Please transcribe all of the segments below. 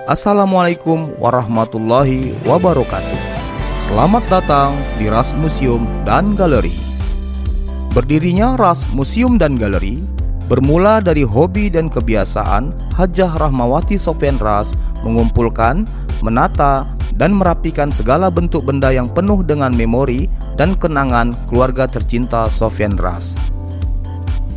Assalamualaikum warahmatullahi wabarakatuh. Selamat datang di Ras Museum dan Galeri. Berdirinya Ras Museum dan Galeri bermula dari hobi dan kebiasaan Hajah Rahmawati Sofyan Ras mengumpulkan, menata, dan merapikan segala bentuk benda yang penuh dengan memori dan kenangan keluarga tercinta Sofyan Ras.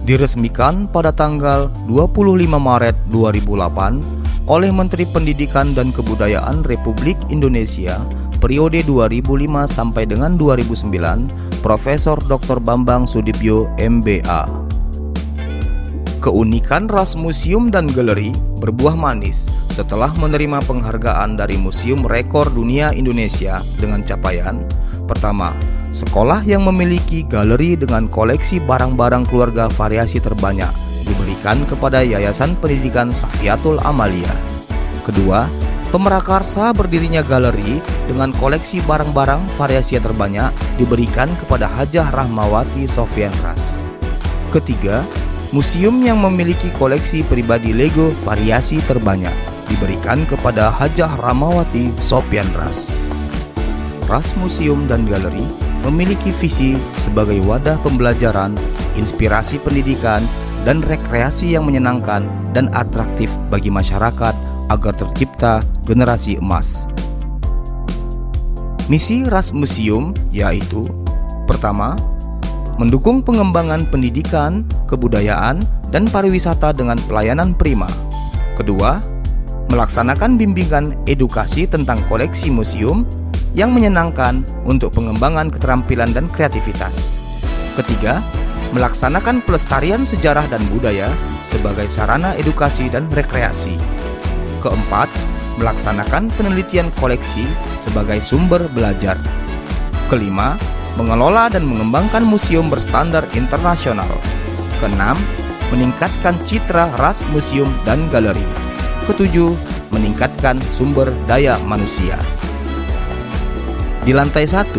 Diresmikan pada tanggal 25 Maret 2008 oleh Menteri Pendidikan dan Kebudayaan Republik Indonesia periode 2005 sampai dengan 2009, Profesor Dr. Bambang Sudibyo MBA. Keunikan Ras Museum dan Galeri berbuah manis setelah menerima penghargaan dari Museum Rekor Dunia Indonesia dengan capaian: pertama, sekolah yang memiliki galeri dengan koleksi barang-barang keluarga variasi terbanyak diberikan kepada Yayasan Pendidikan Safiatul Amalia. Kedua, pemerakarsa berdirinya galeri dengan koleksi barang-barang variasi terbanyak diberikan kepada Hajah Rahmawati Sofyan Ras. Ketiga, museum yang memiliki koleksi pribadi Lego variasi terbanyak diberikan kepada Hajah Rahmawati Sofyan Ras. Ras Museum dan Galeri memiliki visi sebagai wadah pembelajaran, inspirasi pendidikan, dan rekreasi yang menyenangkan dan atraktif bagi masyarakat agar tercipta generasi emas. Misi Ras Museum yaitu: pertama, mendukung pengembangan pendidikan, kebudayaan, dan pariwisata dengan pelayanan prima. Kedua, melaksanakan bimbingan edukasi tentang koleksi museum yang menyenangkan untuk pengembangan keterampilan dan kreativitas. Ketiga, melaksanakan pelestarian sejarah dan budaya sebagai sarana edukasi dan rekreasi. Keempat, melaksanakan penelitian koleksi sebagai sumber belajar. Kelima, mengelola dan mengembangkan museum berstandar internasional. Keenam, meningkatkan citra Ras Museum dan Galeri. Ketujuh, meningkatkan sumber daya manusia. Di lantai 1,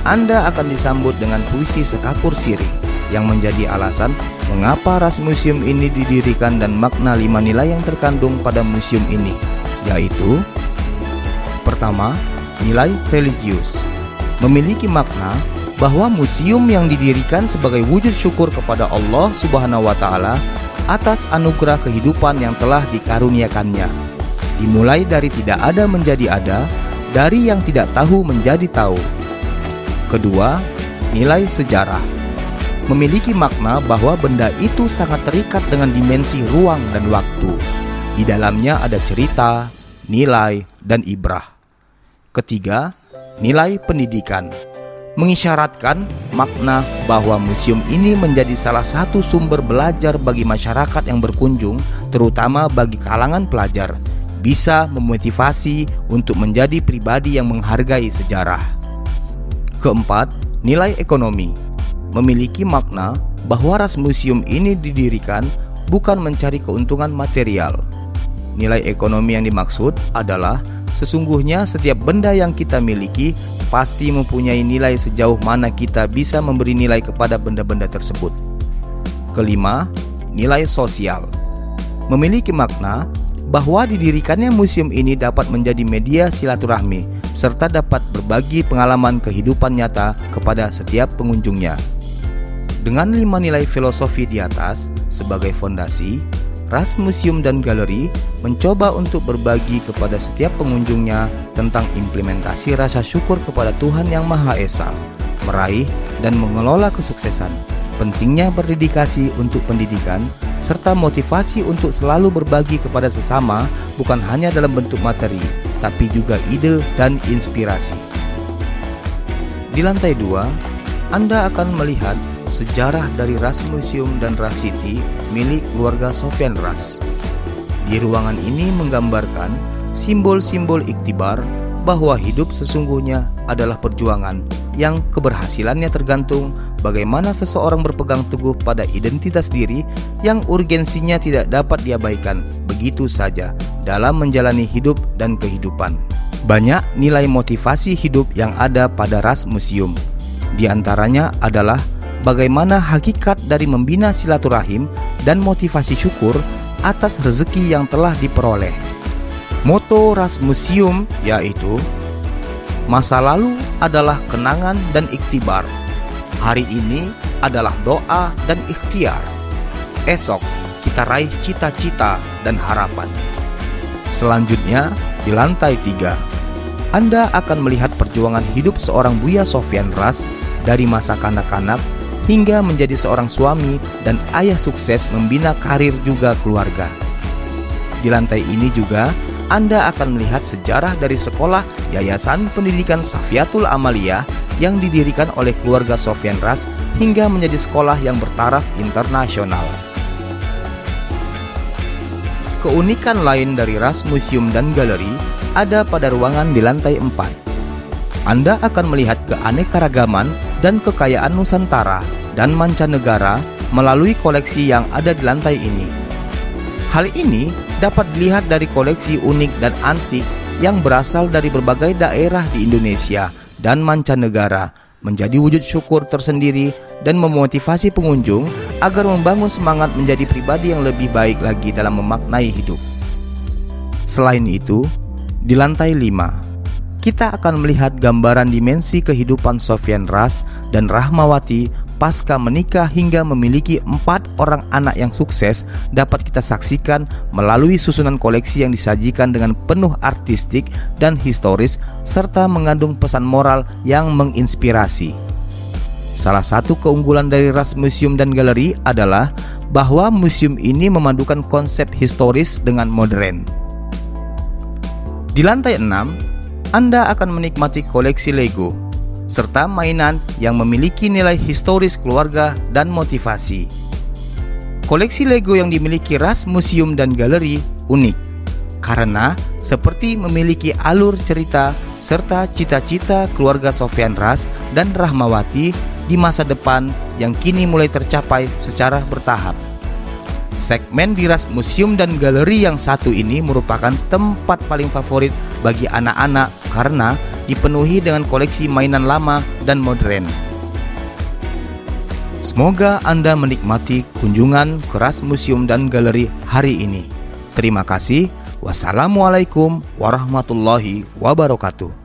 Anda akan disambut dengan puisi sekapur sirih yang menjadi alasan mengapa Ras Museum ini didirikan dan makna 5 nilai yang terkandung pada museum ini, yaitu: pertama, nilai religius. Memiliki makna bahwa museum yang didirikan sebagai wujud syukur kepada Allah Subhanahu wa Ta'ala atas anugerah kehidupan yang telah dikaruniakannya. Dimulai dari tidak ada menjadi ada, dari yang tidak tahu menjadi tahu. Kedua, nilai sejarah. Memiliki makna bahwa benda itu sangat terikat dengan dimensi ruang dan waktu. Di dalamnya ada cerita, nilai, dan ibrah. Ketiga, nilai pendidikan. Mengisyaratkan makna bahwa museum ini menjadi salah satu sumber belajar bagi masyarakat yang berkunjung, terutama bagi kalangan pelajar, bisa memotivasi untuk menjadi pribadi yang menghargai sejarah. Keempat, nilai ekonomi. Memiliki makna bahwa Ras Museum ini didirikan bukan mencari keuntungan material. Nilai ekonomi yang dimaksud adalah sesungguhnya setiap benda yang kita miliki pasti mempunyai nilai sejauh mana kita bisa memberi nilai kepada benda-benda tersebut. Kelima, nilai sosial. Memiliki makna bahwa didirikannya museum ini dapat menjadi media silaturahmi serta dapat berbagi pengalaman kehidupan nyata kepada setiap pengunjungnya. Dengan 5 nilai filosofi di atas sebagai fondasi, Ras Museum dan Galeri mencoba untuk berbagi kepada setiap pengunjungnya tentang implementasi rasa syukur kepada Tuhan Yang Maha Esa, meraih dan mengelola kesuksesan, pentingnya berdedikasi untuk pendidikan, serta motivasi untuk selalu berbagi kepada sesama bukan hanya dalam bentuk materi, tapi juga ide dan inspirasi. Di lantai 2, Anda akan melihat sejarah dari Ras Museum dan Ras City milik keluarga Sofyan Ras. Di ruangan ini menggambarkan simbol-simbol iktibar bahwa hidup sesungguhnya adalah perjuangan yang keberhasilannya tergantung bagaimana seseorang berpegang teguh pada identitas diri yang urgensinya tidak dapat diabaikan begitu saja dalam menjalani hidup dan kehidupan. Banyak nilai motivasi hidup yang ada pada Ras Museum. Di antaranya adalah bagaimana hakikat dari membina silaturahim dan motivasi syukur atas rezeki yang telah diperoleh. Moto Ras Museum yaitu masa lalu adalah kenangan dan iktibar. Hari ini adalah doa dan ikhtiar. Esok kita raih cita-cita dan harapan. Selanjutnya di lantai 3, Anda akan melihat perjuangan hidup seorang Buya Sofyan Ras dari masa kanak-kanak hingga menjadi seorang suami dan ayah sukses membina karir juga keluarga. Di lantai ini juga Anda akan melihat sejarah dari sekolah Yayasan Pendidikan Safiatul Amaliyah yang didirikan oleh keluarga Sofyan Ras hingga menjadi sekolah yang bertaraf internasional. Keunikan lain dari Ras Museum dan Galeri ada pada ruangan di lantai 4. Anda akan melihat keanekaragaman dan kekayaan Nusantara dan mancanegara melalui koleksi yang ada di lantai ini. Hal ini dapat dilihat dari koleksi unik dan antik yang berasal dari berbagai daerah di Indonesia dan mancanegara, menjadi wujud syukur tersendiri dan memotivasi pengunjung agar membangun semangat menjadi pribadi yang lebih baik lagi dalam memaknai hidup. Selain itu, di lantai 5, kita akan melihat gambaran dimensi kehidupan Sofyan Ras dan Rahmawati pasca menikah hingga memiliki 4 orang anak yang sukses dapat kita saksikan melalui susunan koleksi yang disajikan dengan penuh artistik dan historis serta mengandung pesan moral yang menginspirasi. Salah satu keunggulan dari Ras Museum dan Galeri adalah bahwa museum ini memadukan konsep historis dengan modern. Di lantai 6, Anda akan menikmati koleksi Lego serta mainan yang memiliki nilai historis keluarga dan motivasi. Koleksi Lego yang dimiliki Ras Museum dan Galeri unik karena seperti memiliki alur cerita serta cita-cita keluarga Sofyan Ras dan Rahmawati di masa depan yang kini mulai tercapai secara bertahap. Segmen di Ras Museum dan Galeri yang satu ini merupakan tempat paling favorit bagi anak-anak karena dipenuhi dengan koleksi mainan lama dan modern. Semoga Anda menikmati kunjungan ke Ras Museum dan Galeri hari ini. Terima kasih. Wassalamualaikum warahmatullahi wabarakatuh.